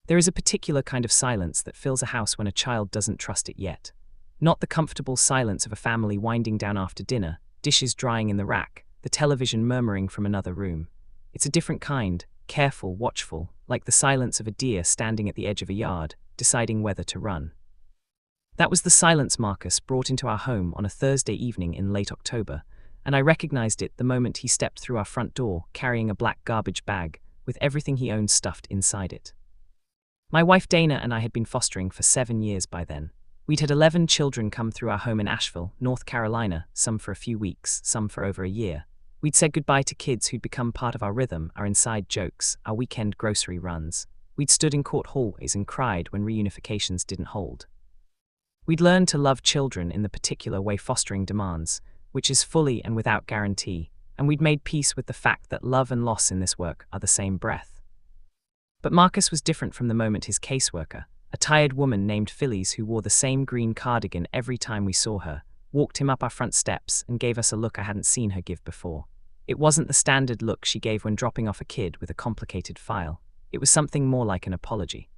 There is a particular kind of silence that fills a house when a child doesn't trust it yet. Not the comfortable silence of a family winding down after dinner, dishes drying in the rack, the television murmuring from another room. It's a different kind, careful, watchful, like the silence of a deer standing at the edge of a yard, deciding whether to run. That was the silence Marcus brought into our home on a Thursday evening in late October, and I recognized it the moment he stepped through our front door carrying a black garbage bag with everything he owned stuffed inside it. My wife Dana and I had been fostering for 7 years by then. We'd had 11 children come through our home in Asheville, North Carolina, some for a few weeks, some for over a year. We'd said goodbye to kids who'd become part of our rhythm, our inside jokes, our weekend grocery runs. We'd stood in court hallways and cried when reunifications didn't hold. We'd learned to love children in the particular way fostering demands, which is fully and without guarantee, and we'd made peace with the fact that love and loss in this work are the same breath. But Marcus was different from the moment his caseworker, a tired woman named Phyllis who wore the same green cardigan every time we saw her, walked him up our front steps and gave us a look I hadn't seen her give before. It wasn't the standard look she gave when dropping off a kid with a complicated file. It was something more like an apology.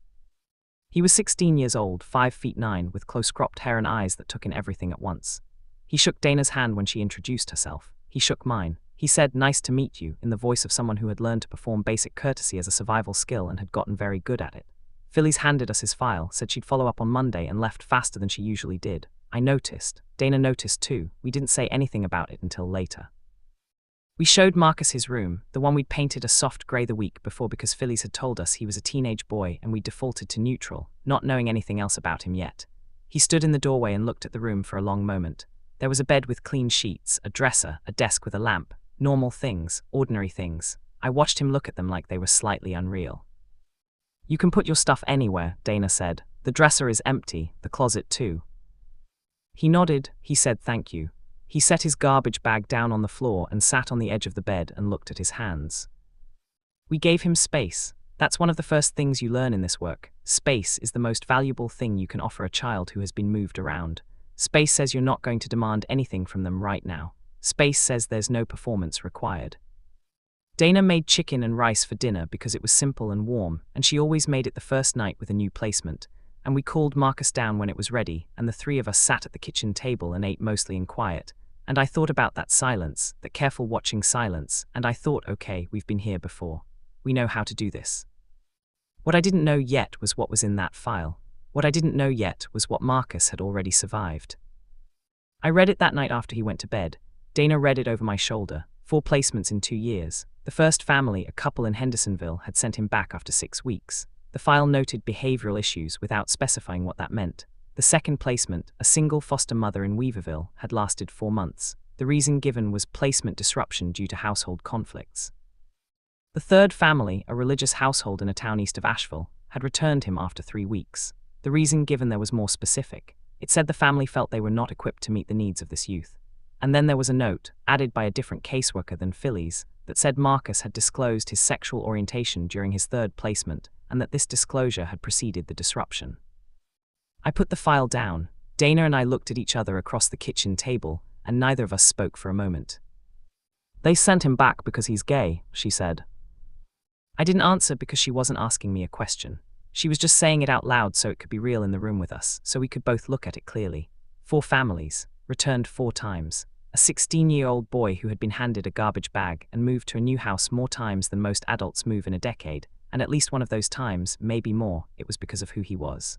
He was 16 years old, 5'9", with close cropped hair and eyes that took in everything at once. He shook Dana's hand when she introduced herself. He shook mine. He said, "Nice to meet you," in the voice of someone who had learned to perform basic courtesy as a survival skill and had gotten very good at it. Phyllis handed us his file, said she'd follow up on Monday, and left faster than she usually did. I noticed. Dana noticed too. We didn't say anything about it until later. We showed Marcus his room, the one we'd painted a soft grey the week before because Phyllis had told us he was a teenage boy and we defaulted to neutral, not knowing anything else about him yet. He stood in the doorway and looked at the room for a long moment. There was a bed with clean sheets, a dresser, a desk with a lamp. Normal things, ordinary things. I watched him look at them like they were slightly unreal. "You can put your stuff anywhere," Dana said. "The dresser is empty, the closet too." He nodded. He said thank you. He set his garbage bag down on the floor and sat on the edge of the bed and looked at his hands. We gave him space. That's one of the first things you learn in this work. Space is the most valuable thing you can offer a child who has been moved around. Space says you're not going to demand anything from them right now. Space says there's no performance required. Dana made chicken and rice for dinner because it was simple and warm, and she always made it the first night with a new placement. And we called Marcus down when it was ready, and the three of us sat at the kitchen table and ate mostly in quiet. And I thought about that silence, that careful watching silence, and I thought, okay, we've been here before. We know how to do this. What I didn't know yet was what was in that file. What I didn't know yet was what Marcus had already survived. I read it that night after he went to bed. Dana read it over my shoulder. 4 placements in 2 years. The first family, a couple in Hendersonville, had sent him back after 6 weeks. The file noted behavioral issues without specifying what that meant. The second placement, a single foster mother in Weaverville, had lasted 4 months. The reason given was placement disruption due to household conflicts. The third family, a religious household in a town east of Asheville, had returned him after 3 weeks. The reason given there was more specific. It said the family felt they were not equipped to meet the needs of this youth. And then there was a note, added by a different caseworker than Phyllis, that said Marcus had disclosed his sexual orientation during his third placement, and that this disclosure had preceded the disruption. I put the file down. Dana and I looked at each other across the kitchen table, and neither of us spoke for a moment. "They sent him back because he's gay," she said. I didn't answer because she wasn't asking me a question. She was just saying it out loud so it could be real in the room with us, so we could both look at it clearly. 4 families, returned 4 times. A 16-year-old boy who had been handed a garbage bag and moved to a new house more times than most adults move in a decade, and at least one of those times, maybe more, it was because of who he was.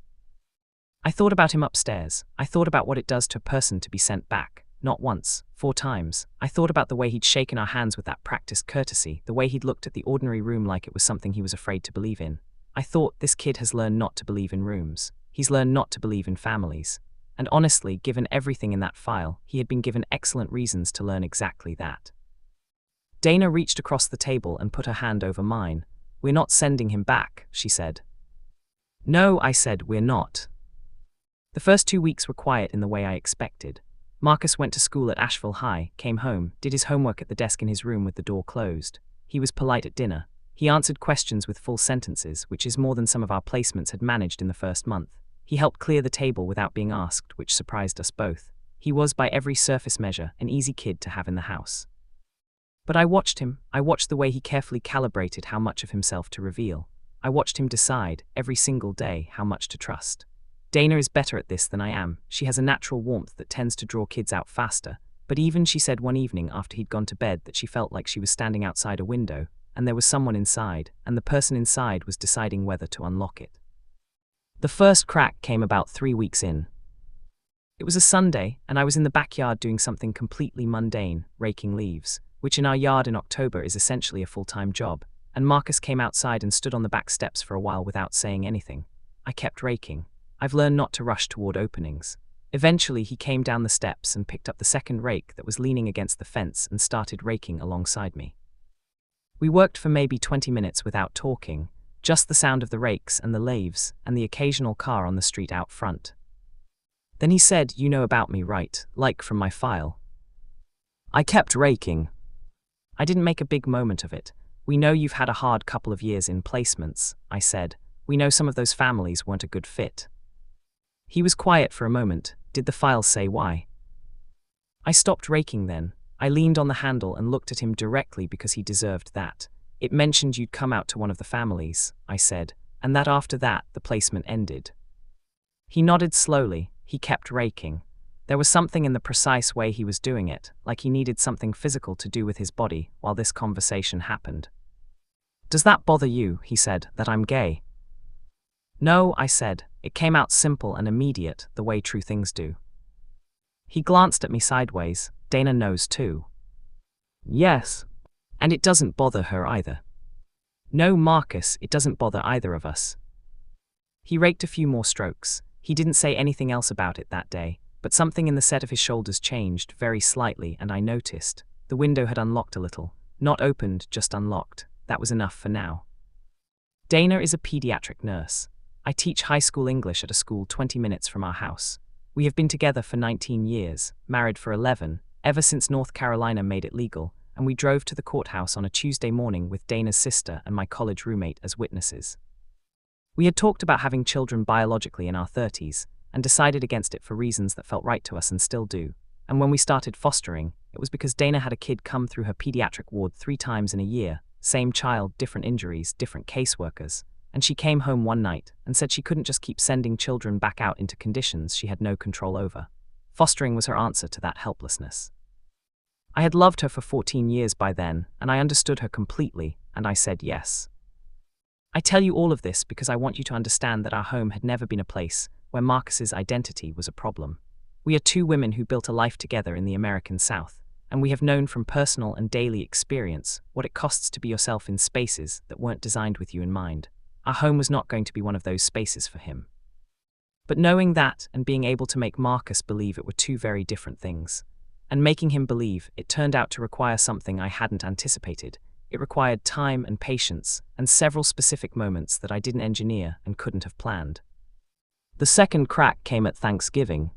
I thought about him upstairs. I thought about what it does to a person to be sent back. Not once, 4 times. I thought about the way he'd shaken our hands with that practiced courtesy, the way he'd looked at the ordinary room like it was something he was afraid to believe in. I thought, this kid has learned not to believe in rooms. He's learned not to believe in families. And honestly, given everything in that file, he had been given excellent reasons to learn exactly that. Dana reached across the table and put her hand over mine. "We're not sending him back," she said. "No," I said, "we're not." The first 2 weeks were quiet in the way I expected. Marcus went to school at Asheville High, came home, did his homework at the desk in his room with the door closed. He was polite at dinner. He answered questions with full sentences, which is more than some of our placements had managed in the first month. He helped clear the table without being asked, which surprised us both. He was, by every surface measure, an easy kid to have in the house. But I watched him. I watched the way he carefully calibrated how much of himself to reveal. I watched him decide, every single day, how much to trust. Dana is better at this than I am. She has a natural warmth that tends to draw kids out faster. But even she said one evening after he'd gone to bed that she felt like she was standing outside a window, and there was someone inside, and the person inside was deciding whether to unlock it. The first crack came about 3 weeks in. It was a Sunday, and I was in the backyard doing something completely mundane, raking leaves, which in our yard in October is essentially a full-time job, and Marcus came outside and stood on the back steps for a while without saying anything. I kept raking. I've learned not to rush toward openings. Eventually, he came down the steps and picked up the second rake that was leaning against the fence and started raking alongside me. We worked for maybe 20 minutes without talking, just the sound of the rakes and the lathes and the occasional car on the street out front. Then he said, "You know about me, right? Like from my file." I kept raking. I didn't make a big moment of it. "We know you've had a hard couple of years in placements," I said. "We know some of those families weren't a good fit." He was quiet for a moment. Did the file say why? I stopped raking then. I leaned on the handle and looked at him directly because he deserved that. "It mentioned you'd come out to one of the families," I said, "and that after that, the placement ended." He nodded slowly. He kept raking. There was something in the precise way he was doing it, like he needed something physical to do with his body while this conversation happened. "Does that bother you," he said, "that I'm gay?" "No," I said. It came out simple and immediate, the way true things do. He glanced at me sideways. "Dana knows too." "Yes. And it doesn't bother her either." "No, Marcus, it doesn't bother either of us." He raked a few more strokes. He didn't say anything else about it that day, but something in the set of his shoulders changed very slightly, and I noticed. The window had unlocked a little. Not opened, just unlocked. That was enough for now. Dana is a pediatric nurse. I teach high school English at a school 20 minutes from our house. We have been together for 19 years, married for 11, ever since North Carolina made it legal, and we drove to the courthouse on a Tuesday morning with Dana's sister and my college roommate as witnesses. We had talked about having children biologically in our 30s, and decided against it for reasons that felt right to us and still do. And when we started fostering, it was because Dana had a kid come through her pediatric ward 3 times in a year, same child, different injuries, different caseworkers. And she came home one night and said she couldn't just keep sending children back out into conditions she had no control over. Fostering was her answer to that helplessness. I had loved her for 14 years by then, and I understood her completely, and I said yes. I tell you all of this because I want you to understand that our home had never been a place where Marcus's identity was a problem. We are 2 women who built a life together in the American South, and we have known from personal and daily experience what it costs to be yourself in spaces that weren't designed with you in mind. Our home was not going to be one of those spaces for him. But knowing that and being able to make Marcus believe it were 2 very different things. And making him believe it turned out to require something I hadn't anticipated. It required time and patience and several specific moments that I didn't engineer and couldn't have planned. The second crack came at Thanksgiving.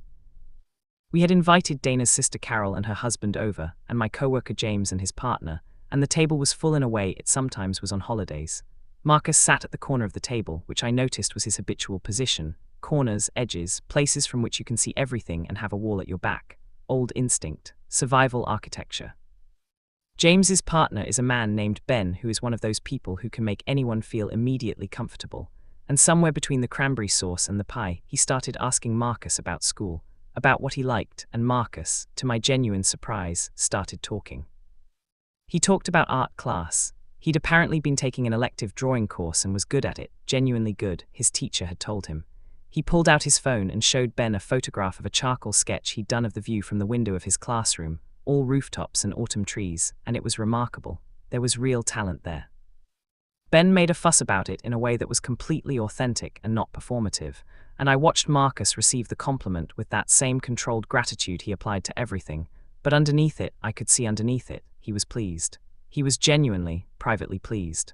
We had invited Dana's sister Carol and her husband over, and my coworker James and his partner, and the table was full in a way it sometimes was on holidays. Marcus sat at the corner of the table, which I noticed was his habitual position. Corners, edges, places from which you can see everything and have a wall at your back. Old instinct, survival architecture. James's partner is a man named Ben who is one of those people who can make anyone feel immediately comfortable. And somewhere between the cranberry sauce and the pie, he started asking Marcus about school, about what he liked, and Marcus, to my genuine surprise, started talking. He talked about art class. He'd apparently been taking an elective drawing course and was good at it, genuinely good, his teacher had told him. He pulled out his phone and showed Ben a photograph of a charcoal sketch he'd done of the view from the window of his classroom, all rooftops and autumn trees, and it was remarkable. There was real talent there. Ben made a fuss about it in a way that was completely authentic and not performative, and I watched Marcus receive the compliment with that same controlled gratitude he applied to everything, but underneath it, I could see underneath it, he was pleased. He was genuinely, privately pleased.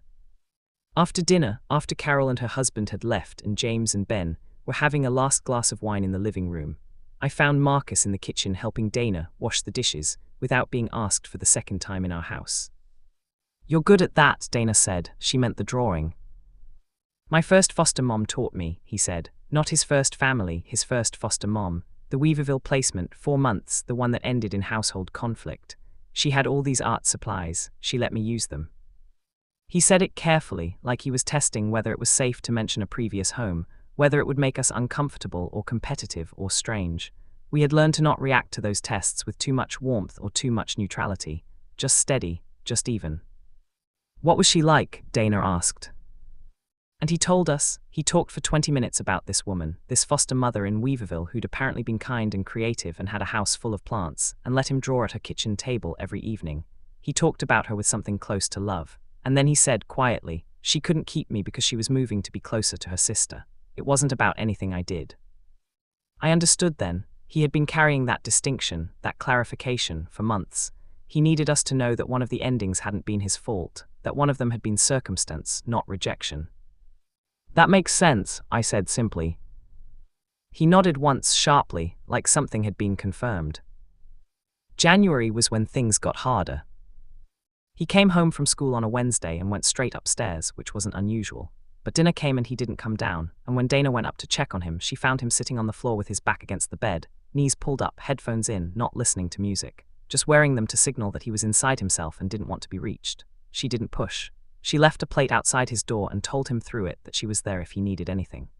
After dinner, after Carol and her husband had left and James and Ben were having a last glass of wine in the living room, I found Marcus in the kitchen helping Dana wash the dishes without being asked for the second time in our house. "You're good at that," Dana said. She meant the drawing. "My first foster mom taught me," he said. Not his first family, his first foster mom. The Weaverville placement, 4 months, the one that ended in household conflict. She had all these art supplies. She let me use them. He said it carefully, like he was testing whether it was safe to mention a previous home, whether it would make us uncomfortable or competitive or strange. We had learned to not react to those tests with too much warmth or too much neutrality. Just steady, just even. "What was she like?" Dana asked. And he told us. He talked for 20 minutes about this woman, this foster mother in Weaverville who'd apparently been kind and creative and had a house full of plants, and let him draw at her kitchen table every evening. He talked about her with something close to love. And then he said, quietly, she couldn't keep me because she was moving to be closer to her sister. It wasn't about anything I did. I understood then. He had been carrying that distinction, that clarification, for months. He needed us to know that one of the endings hadn't been his fault, that one of them had been circumstance, not rejection. "That makes sense," I said simply. He nodded once sharply, like something had been confirmed. January was when things got harder. He came home from school on a Wednesday and went straight upstairs, which wasn't unusual. But dinner came and he didn't come down, and when Dana went up to check on him, she found him sitting on the floor with his back against the bed, knees pulled up, headphones in, not listening to music, just wearing them to signal that he was inside himself and didn't want to be reached. She didn't push. She left a plate outside his door and told him through it that she was there if he needed anything.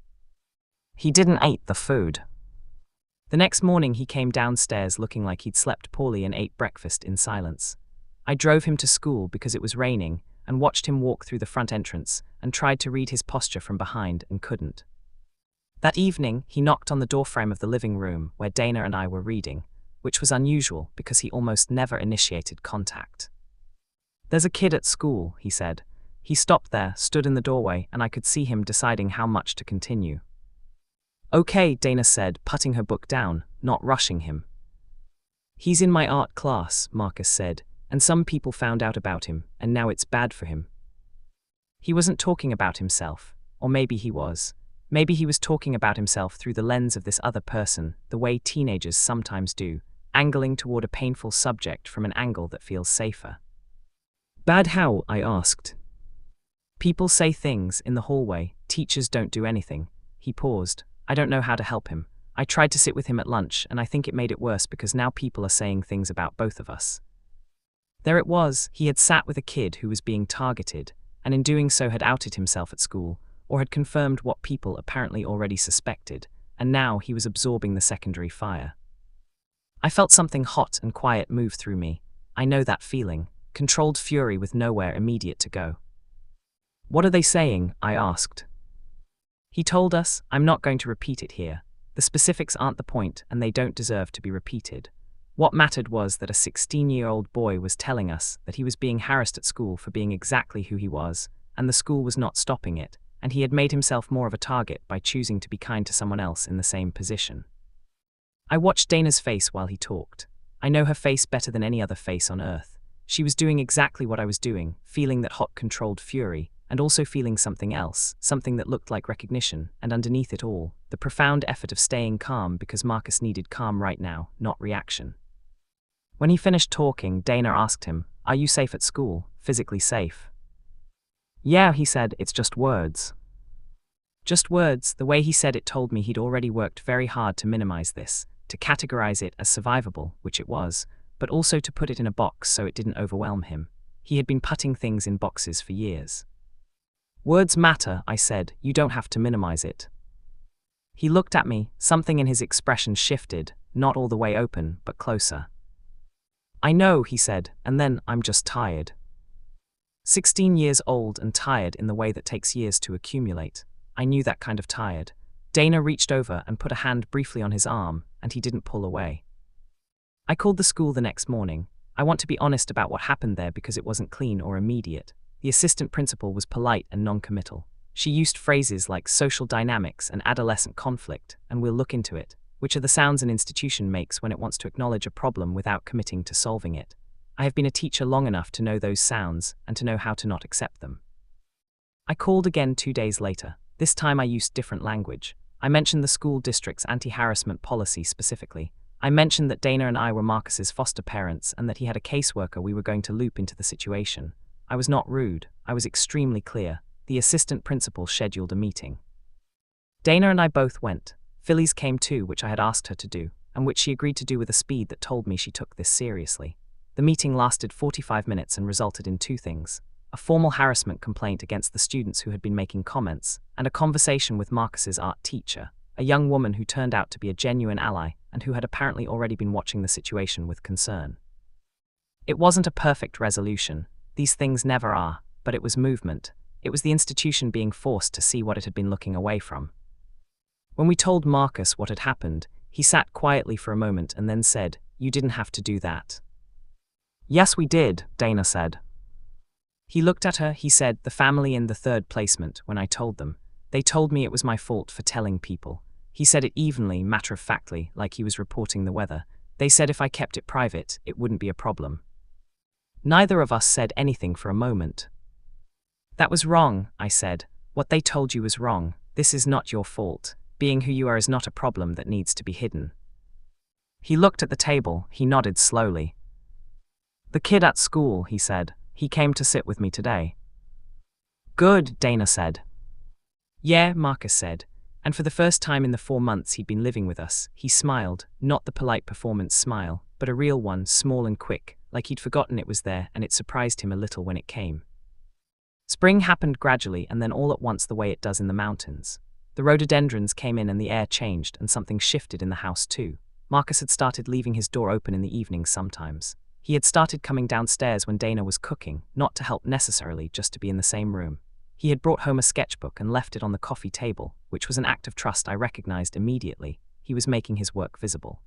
He didn't eat the food. The next morning he came downstairs looking like he'd slept poorly and ate breakfast in silence. I drove him to school because it was raining and watched him walk through the front entrance and tried to read his posture from behind and couldn't. That evening, he knocked on the doorframe of the living room where Dana and I were reading, which was unusual because he almost never initiated contact. "There's a kid at school," he said. He stopped there, stood in the doorway, and I could see him deciding how much to continue. "Okay," Dana said, putting her book down, not rushing him. "He's in my art class," Marcus said, "and some people found out about him, and now it's bad for him." He wasn't talking about himself, or maybe he was. Maybe he was talking about himself through the lens of this other person, the way teenagers sometimes do, angling toward a painful subject from an angle that feels safer. "Bad how?" I asked. "People say things in the hallway, teachers don't do anything." He paused. I don't know how to help him. I tried to sit with him at lunch, and I think it made it worse because now people are saying things about both of us. There it was, he had sat with a kid who was being targeted, and in doing so had outed himself at school, or had confirmed what people apparently already suspected, and now he was absorbing the secondary fire. I felt something hot and quiet move through me. I know that feeling, controlled fury with nowhere immediate to go. "What are they saying?" I asked. He told us. I'm not going to repeat it here. The specifics aren't the point, and they don't deserve to be repeated. What mattered was that a 16-year-old boy was telling us that he was being harassed at school for being exactly who he was, and the school was not stopping it, and he had made himself more of a target by choosing to be kind to someone else in the same position. I watched Dana's face while he talked. I know her face better than any other face on earth. She was doing exactly what I was doing, feeling that hot, controlled fury, and also feeling something else, something that looked like recognition, and underneath it all, the profound effort of staying calm because Marcus needed calm right now, not reaction. When he finished talking, Dana asked him, "Are you safe at school, physically safe?" "Yeah," he said, "it's just words." Just words. The way he said it told me he'd already worked very hard to minimize this, to categorize it as survivable, which it was, but also to put it in a box so it didn't overwhelm him. He had been putting things in boxes for years. "Words matter," I said. "You don't have to minimize it." He looked at me. Something in his expression shifted, not all the way open, but closer. "I know," he said, and then, "I'm just tired." 16 years old and tired in the way that takes years to accumulate. I knew that kind of tired. Dana reached over and put a hand briefly on his arm, and he didn't pull away. I called the school the next morning. I want to be honest about what happened there because it wasn't clean or immediate. The assistant principal was polite and non-committal. She used phrases like social dynamics and adolescent conflict, and we'll look into it, which are the sounds an institution makes when it wants to acknowledge a problem without committing to solving it. I have been a teacher long enough to know those sounds and to know how to not accept them. I called again 2 days later. This time I used different language. I mentioned the school district's anti-harassment policy specifically. I mentioned that Dana and I were Marcus's foster parents and that he had a caseworker we were going to loop into the situation. I was not rude. I was extremely clear. The assistant principal scheduled a meeting. Dana and I both went. Phyllis came too, which I had asked her to do, and which she agreed to do with a speed that told me she took this seriously. The meeting lasted 45 minutes and resulted in 2 things. a formal harassment complaint against the students who had been making comments, and a conversation with Marcus's art teacher, a young woman who turned out to be a genuine ally and who had apparently already been watching the situation with concern. It wasn't a perfect resolution, these things never are, but it was movement. It was the institution being forced to see what it had been looking away from. When we told Marcus what had happened, he sat quietly for a moment and then said, "You didn't have to do that." "Yes, we did," Dana said. He looked at her, he said, "The family in the third placement, when I told them. They told me it was my fault for telling people." He said it evenly, matter-of-factly, like he was reporting the weather. They said if I kept it private, it wouldn't be a problem. Neither of us said anything for a moment. "That was wrong," I said. "What they told you was wrong. This is not your fault. Being who you are is not a problem that needs to be hidden." He looked at the table, he nodded slowly. "The kid at school," he said. "He came to sit with me today." "Good," Dana said. "Yeah," Marcus said. And for the first time in the 4 months he'd been living with us, he smiled, not the polite performance smile, but a real one, small and quick, like he'd forgotten it was there, and it surprised him a little when it came. Spring happened gradually and then all at once the way it does in the mountains. The rhododendrons came in and the air changed and something shifted in the house too. Marcus had started leaving his door open in the evenings sometimes. He had started coming downstairs when Dana was cooking, not to help necessarily, just to be in the same room. He had brought home a sketchbook and left it on the coffee table, which was an act of trust I recognized immediately. He was making his work visible.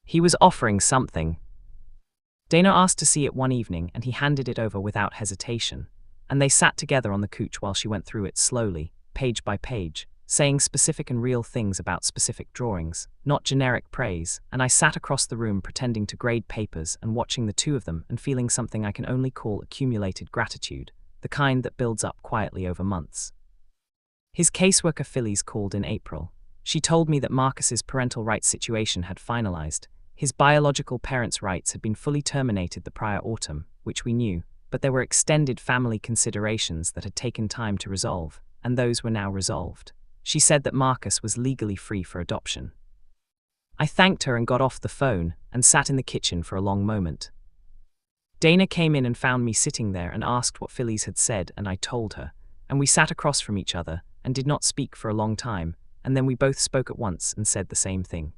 He was offering something. Dana asked to see it one evening and he handed it over without hesitation. And they sat together on the couch while she went through it slowly, page by page, saying specific and real things about specific drawings, not generic praise, and I sat across the room pretending to grade papers and watching the two of them and feeling something I can only call accumulated gratitude, the kind that builds up quietly over months. His caseworker Phyllis called in April. She told me that Marcus's parental rights situation had finalized. His biological parents' rights had been fully terminated the prior autumn, which we knew, but there were extended family considerations that had taken time to resolve, and those were now resolved. She said that Marcus was legally free for adoption. I thanked her and got off the phone and sat in the kitchen for a long moment. Dana came in and found me sitting there and asked what Phyllis had said, and I told her, and we sat across from each other and did not speak for a long time, and then we both spoke at once and said the same thing.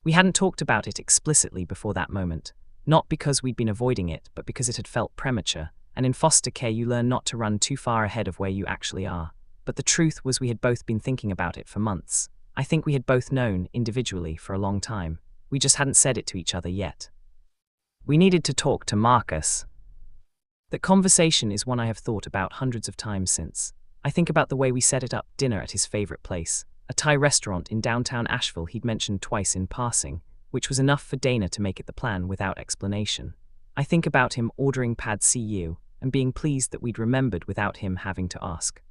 We hadn't talked about it explicitly before that moment, not because we'd been avoiding it, but because it had felt premature, and in foster care you learn not to run too far ahead of where you actually are. But the truth was we had both been thinking about it for months. I think we had both known, individually, for a long time. We just hadn't said it to each other yet. We needed to talk to Marcus. That conversation is one I have thought about hundreds of times since. I think about the way we set it up, dinner at his favorite place, a Thai restaurant in downtown Asheville he'd mentioned twice in passing, which was enough for Dana to make it the plan without explanation. I think about him ordering pad see ew and being pleased that we'd remembered without him having to ask.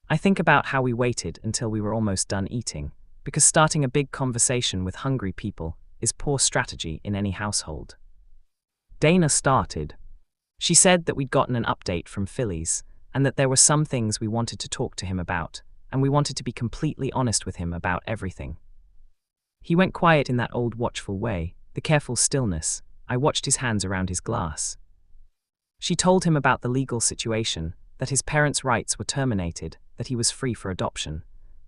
I think about how we waited until we were almost done eating, because starting a big conversation with hungry people is poor strategy in any household. Dana started. She said that we'd gotten an update from Phyllis, and that there were some things we wanted to talk to him about, and we wanted to be completely honest with him about everything. He went quiet in that old watchful way, the careful stillness. I watched his hands around his glass. She told him about the legal situation, that his parents' rights were terminated, that he was free for adoption.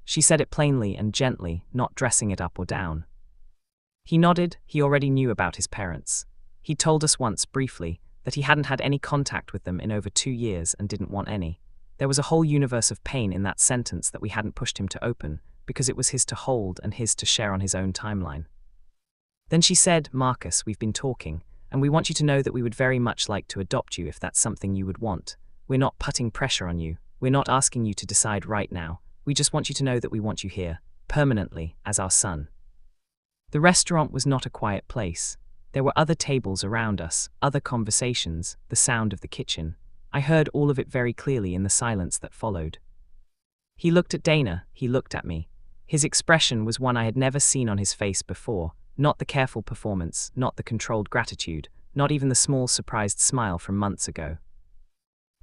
She said it plainly and gently, not dressing it up or down. He nodded. He already knew about his parents. He told us once, briefly, that he hadn't had any contact with them in over 2 years and didn't want any. There was a whole universe of pain in that sentence that we hadn't pushed him to open, because it was his to hold and his to share on his own timeline. Then she said, "Marcus, we've been talking, and we want you to know that we would very much like to adopt you if that's something you would want. We're not putting pressure on you. We're not asking you to decide right now. We just want you to know that we want you here, permanently, as our son." The restaurant was not a quiet place. There were other tables around us, other conversations, the sound of the kitchen. I heard all of it very clearly in the silence that followed. He looked at Dana, he looked at me. His expression was one I had never seen on his face before, not the careful performance, not the controlled gratitude, not even the small surprised smile from months ago.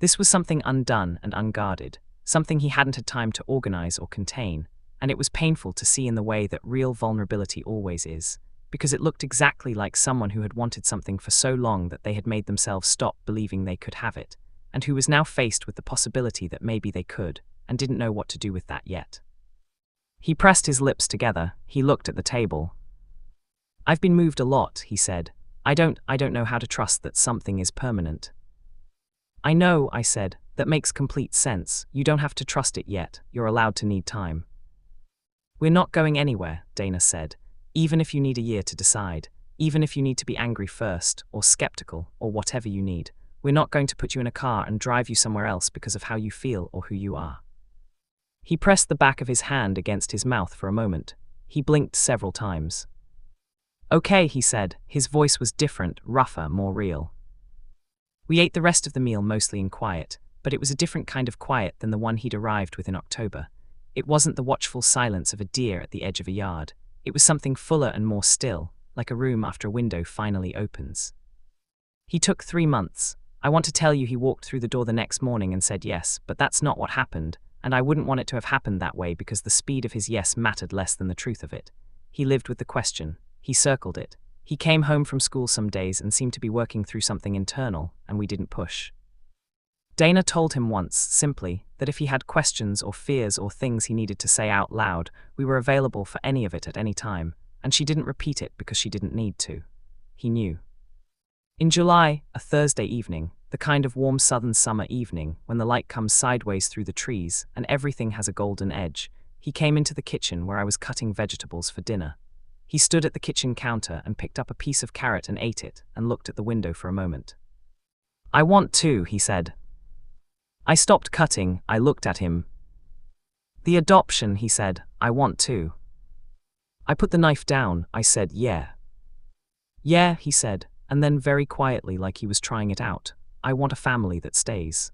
This was something undone and unguarded, something he hadn't had time to organize or contain, and it was painful to see in the way that real vulnerability always is, because it looked exactly like someone who had wanted something for so long that they had made themselves stop believing they could have it, and who was now faced with the possibility that maybe they could, and didn't know what to do with that yet. He pressed his lips together. He looked at the table. "I've been moved a lot," he said. I don't know how to trust that something is permanent." "I know," I said. "That makes complete sense. You don't have to trust it yet. You're allowed to need time." "We're not going anywhere," Dana said. "Even if you need a year to decide, even if you need to be angry first, or skeptical, or whatever you need, we're not going to put you in a car and drive you somewhere else because of how you feel or who you are." He pressed the back of his hand against his mouth for a moment. He blinked several times. "Okay," he said. His voice was different, rougher, more real. We ate the rest of the meal mostly in quiet, but it was a different kind of quiet than the one he'd arrived with in October. It wasn't the watchful silence of a deer at the edge of a yard. It was something fuller and more still, like a room after a window finally opens. "He took 3 months. I want to tell you he walked through the door the next morning and said yes, but that's not what happened, and I wouldn't want it to have happened that way because the speed of his yes mattered less than the truth of it. He lived with the question. He circled it. He came home from school some days and seemed to be working through something internal, and we didn't push." Dana told him once, simply, that if he had questions or fears or things he needed to say out loud, we were available for any of it at any time, and she didn't repeat it because she didn't need to. He knew. In July, a Thursday evening, the kind of warm southern summer evening when the light comes sideways through the trees and everything has a golden edge, he came into the kitchen where I was cutting vegetables for dinner. He stood at the kitchen counter and picked up a piece of carrot and ate it, and looked at the window for a moment. "I want to," he said. I stopped cutting. I looked at him. "The adoption," he said. "I want to." I put the knife down. I said, "Yeah." "Yeah," he said, and then very quietly, like he was trying it out, "I want a family that stays."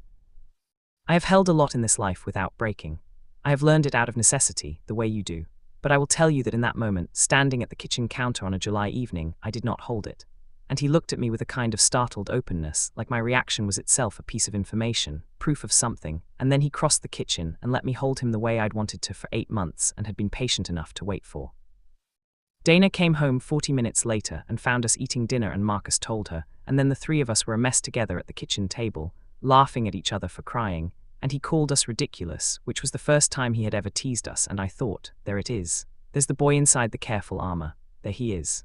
I have held a lot in this life without breaking. I have learned it out of necessity, the way you do. But I will tell you that in that moment, standing at the kitchen counter on a July evening, I did not hold it. And he looked at me with a kind of startled openness, like my reaction was itself a piece of information, proof of something, and then he crossed the kitchen and let me hold him the way I'd wanted to for 8 months and had been patient enough to wait for. Dana came home 40 minutes later and found us eating dinner, and Marcus told her, and then the 3 of us were a mess together at the kitchen table, laughing at each other for crying, and he called us ridiculous, which was the first time he had ever teased us, and I thought, there it is. There's the boy inside the careful armor. There he is.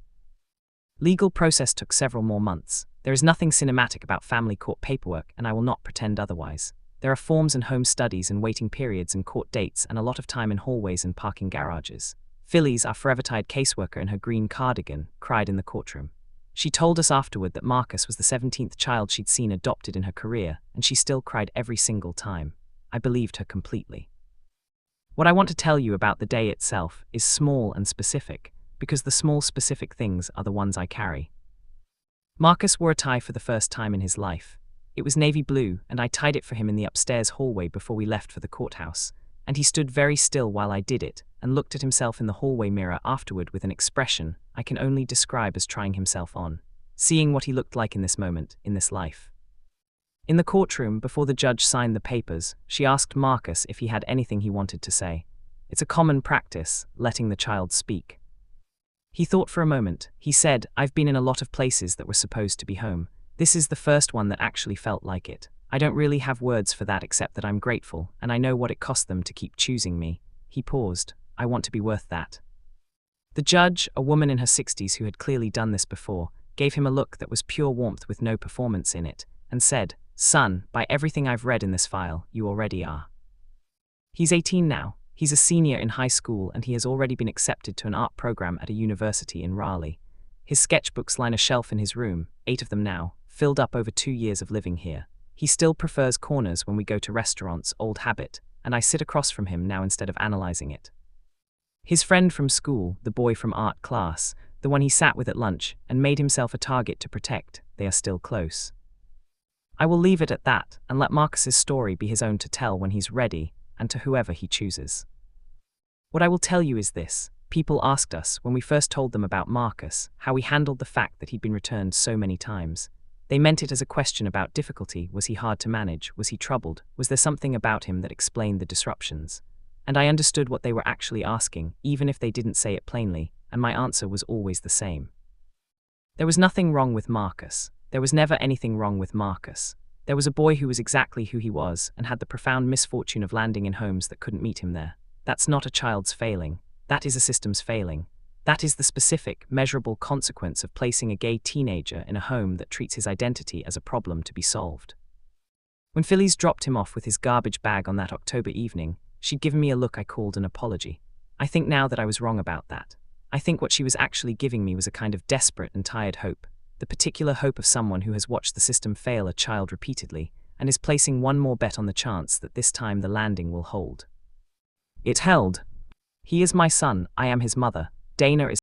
Legal process took several more months. There is nothing cinematic about family court paperwork, and I will not pretend otherwise. There are forms and home studies and waiting periods and court dates and a lot of time in hallways and parking garages. Phyllis, our forever-tired caseworker in her green cardigan, cried in the courtroom. She told us afterward that Marcus was the 17th child she'd seen adopted in her career, and she still cried every single time. I believed her completely. What I want to tell you about the day itself is small and specific, because the small specific things are the ones I carry. Marcus wore a tie for the first time in his life. It was navy blue, and I tied it for him in the upstairs hallway before we left for the courthouse, and he stood very still while I did it, and looked at himself in the hallway mirror afterward with an expression I can only describe as trying himself on, seeing what he looked like in this moment, in this life. In the courtroom, before the judge signed the papers, she asked Marcus if he had anything he wanted to say. It's a common practice, letting the child speak. He thought for a moment. He said, "I've been in a lot of places that were supposed to be home. This is the first one that actually felt like it. I don't really have words for that except that I'm grateful, and I know what it cost them to keep choosing me." He paused. "I want to be worth that." The judge, a woman in her 60s who had clearly done this before, gave him a look that was pure warmth with no performance in it, and said, "Son, by everything I've read in this file, you already are." He's 18 now. He's a senior in high school, and he has already been accepted to an art program at a university in Raleigh. His sketchbooks line a shelf in his room, 8 of them now, filled up over 2 years of living here. He still prefers corners when we go to restaurants, old habit, and I sit across from him now instead of analyzing it. His friend from school, the boy from art class, the one he sat with at lunch and made himself a target to protect, they are still close. I will leave it at that and let Marcus's story be his own to tell when he's ready, and to whoever he chooses. What I will tell you is this. People asked us, when we first told them about Marcus, how we handled the fact that he'd been returned so many times. They meant it as a question about difficulty. Was he hard to manage? Was he troubled? Was there something about him that explained the disruptions? And I understood what they were actually asking, even if they didn't say it plainly, and my answer was always the same. There was nothing wrong with Marcus. There was never anything wrong with Marcus. There was a boy who was exactly who he was and had the profound misfortune of landing in homes that couldn't meet him there. That's not a child's failing. That is a system's failing. That is the specific, measurable consequence of placing a gay teenager in a home that treats his identity as a problem to be solved. When Phyllis dropped him off with his garbage bag on that October evening, she'd given me a look I called an apology. I think now that I was wrong about that. I think what she was actually giving me was a kind of desperate and tired hope, the particular hope of someone who has watched the system fail a child repeatedly and is placing one more bet on the chance that this time the landing will hold. It held. He is my son, I am his mother. Dana is